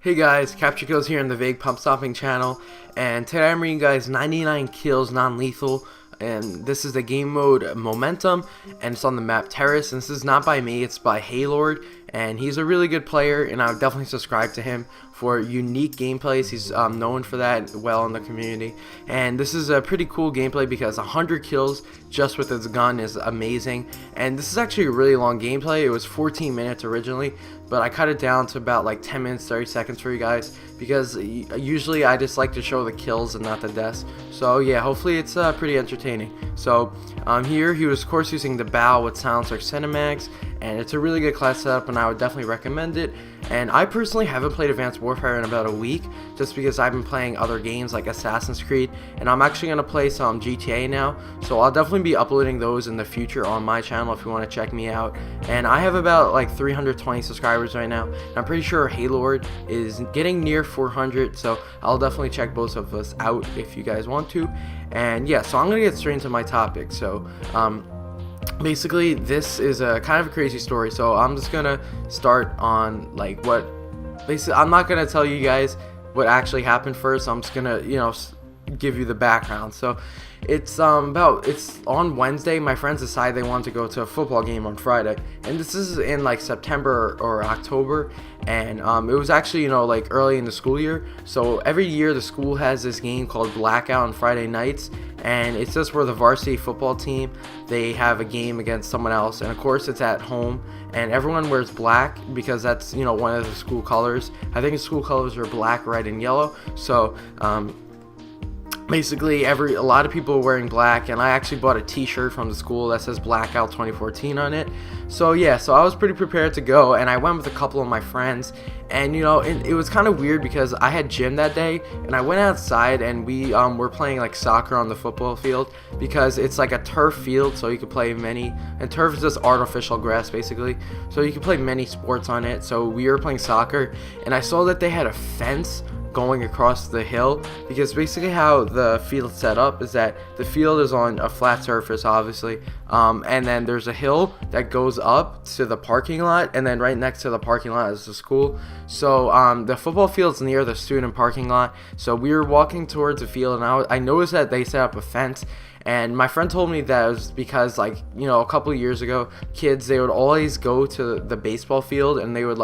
Hey guys, Capture Kills here on the Vague Pump Stopping channel, and today I'm bringing you guys 99 kills non-lethal, and this is the game mode Momentum, and it's on the map Terrace, and this is not by me, it's by Halord, and he's a really good player, and I would definitely subscribe to him for unique gameplays. He's known for that well in the community, and this is a pretty cool gameplay because 100 kills just with his gun is amazing. And this is actually a really long gameplay. It was 14 minutes originally, but I cut it down to about like 10 minutes 30 seconds for you guys because usually I just like to show the kills and not the deaths. So yeah, hopefully it's pretty entertaining. So here he was of course using the bow with silencer Cinemax, and it's a really good class setup and I would definitely recommend it. And I personally haven't played Advanced Warfare in about a week just because I've been playing other games like Assassin's Creed, and I'm actually going to play some GTA now, so I'll definitely be uploading those in the future on my channel if you want to check me out. And I have about like 320 subscribers right now, and I'm pretty sure Halord is getting near 400, so I'll definitely check both of us out if you guys want to. And yeah, so I'm going to get straight into my topic. So basically this is a kind of a crazy story, so I'm just gonna start on like what basically I'm not gonna tell you guys what actually happened first. I'm just gonna give you the background. So it's on Wednesday. My friends decided they wanted to go to a football game on Friday, and this is in like September or October, and it was actually like early in the school year. So every year the school has this game called Blackout on Friday nights, and it's just where the varsity football team, they have a game against someone else, and of course it's at home, and everyone wears black because that's one of the school colors. I think the school colors are black, red, and yellow. So basically a lot of people are wearing black, and I actually bought a t-shirt from the school that says Blackout 2014 on it. So yeah, so I was pretty prepared to go, and I went with a couple of my friends, and it was kind of weird because I had gym that day, and I went outside and we were playing like soccer on the football field because it's like a turf field, so you could play and turf is just artificial grass basically, so you can play many sports on it. So we were playing soccer, and I saw that they had a fence going across the hill, because basically how the field's set up is that the field is on a flat surface obviously, and then there's a hill that goes up to the parking lot, and then right next to the parking lot is the school. So the football field's near the student parking lot, so we were walking towards the field, and I noticed that they set up a fence. And my friend told me that it was because a couple of years ago, kids, they would always go to the baseball field and they would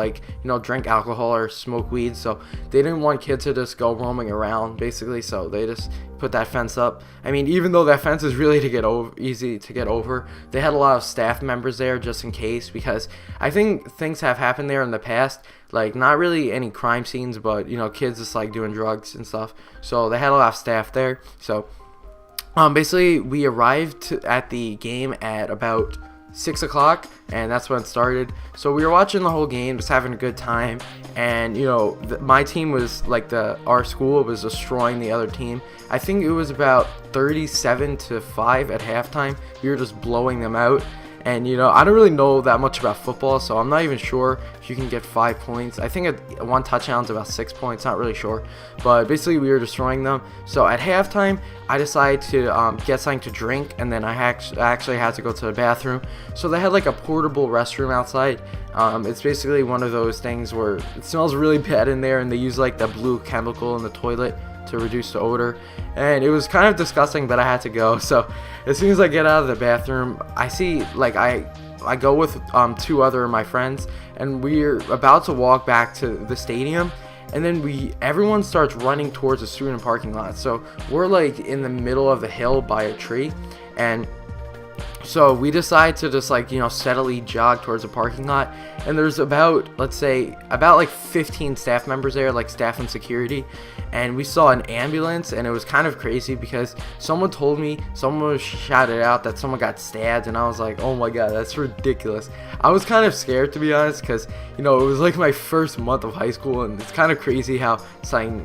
drink alcohol or smoke weed, so they didn't want kids to just go roaming around basically, so they just put that fence up. I mean, even though that fence is really easy to get over, they had a lot of staff members there just in case, because I think things have happened there in the past, like not really any crime scenes, but kids just like doing drugs and stuff, so they had a lot of staff there. So basically we arrived at the game at about 6 o'clock, and that's when it started. So we were watching the whole game, just having a good time, and my team was our school was destroying the other team. I think it was about 37-5 at halftime. We were just blowing them out. And I don't really know that much about football, so I'm not even sure if you can get 5 points. I think one touchdown is about 6 points, not really sure, but basically we were destroying them. So at halftime I decided to get something to drink, and then I actually had to go to the bathroom. So they had like a portable restroom outside. It's basically one of those things where it smells really bad in there, and they use like the blue chemical in the toilet to reduce the odor, and it was kind of disgusting, but I had to go. So as soon as I get out of the bathroom, I see I go with two other of my friends, and we're about to walk back to the stadium, and then everyone starts running towards the student parking lot. So we're like in the middle of the hill by a tree, and so we decide to just steadily jog towards the parking lot, and there's about 15 staff members there, like staff and security, and we saw an ambulance, and it was kind of crazy because someone shouted out that someone got stabbed, and I was like, oh my god, that's ridiculous. I was kind of scared, to be honest, because it was like my first month of high school, and it's kind of crazy how something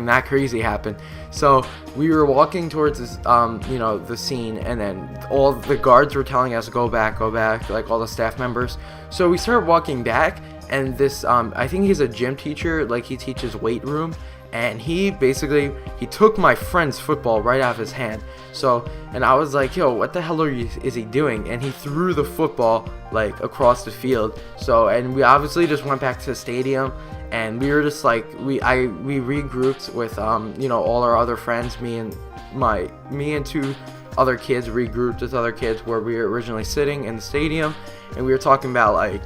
that crazy happened. So we were walking towards this the scene, and then all the guards were telling us go back, like all the staff members. So we started walking back, and this I think he's a gym teacher, like he teaches weight room, and he took my friend's football right out of his hand. So, and I was like, yo, what the hell is he doing? And he threw the football like across the field. So, and we obviously just went back to the stadium, and we were just like, we regrouped with all our other friends. Me and two other kids regrouped with other kids where we were originally sitting in the stadium, and we were talking about, like,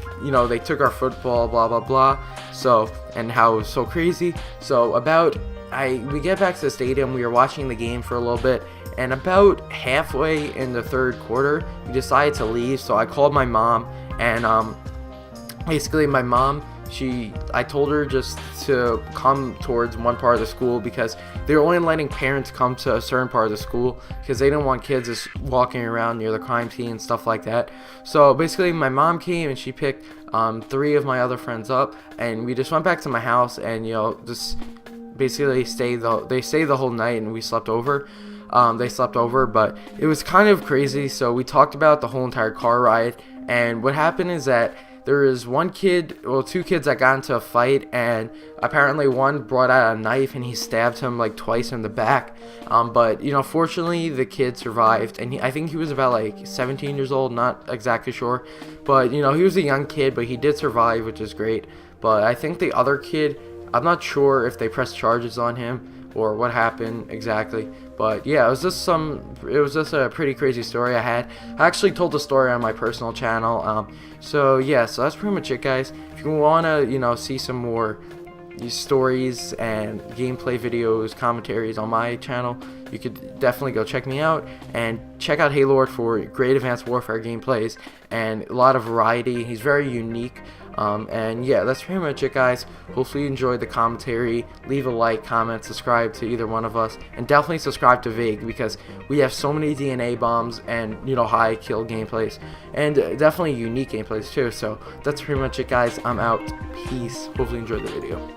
they took our football, blah blah blah. So, and how it was so crazy. So we get back to the stadium, we were watching the game for a little bit, and about halfway in the third quarter, we decided to leave. So I called my mom, and basically my mom, I told her just to come towards one part of the school, because they were only letting parents come to a certain part of the school because they didn't want kids just walking around near the crime scene and stuff like that. So basically my mom came and she picked 3 of my other friends up, and we just went back to my house, and just basically they stayed the whole night, and we slept over. They slept over, but it was kind of crazy. So we talked about the whole entire car ride, and what happened is that there is two kids that got into a fight, and apparently one brought out a knife and he stabbed him like twice in the back. But fortunately the kid survived, and I think he was about like 17 years old, not exactly sure, but he was a young kid, but he did survive, which is great. But I think the other kid, I'm not sure if they pressed charges on him or what happened exactly. But yeah, it was just a pretty crazy story I had. I actually told the story on my personal channel. So yeah, so that's pretty much it, guys. If you wanna see some more stories and gameplay videos, commentaries on my channel, you could definitely go check me out, and check out Halord for great Advanced Warfare gameplays and a lot of variety. He's very unique. And yeah, that's pretty much it, guys. Hopefully you enjoyed the commentary. Leave a like, comment, subscribe to either one of us, and definitely subscribe to Vig, because we have so many DNA bombs and high kill gameplays, and definitely unique gameplays too. So that's pretty much it, guys. I'm out. Peace. Hopefully you enjoyed the video.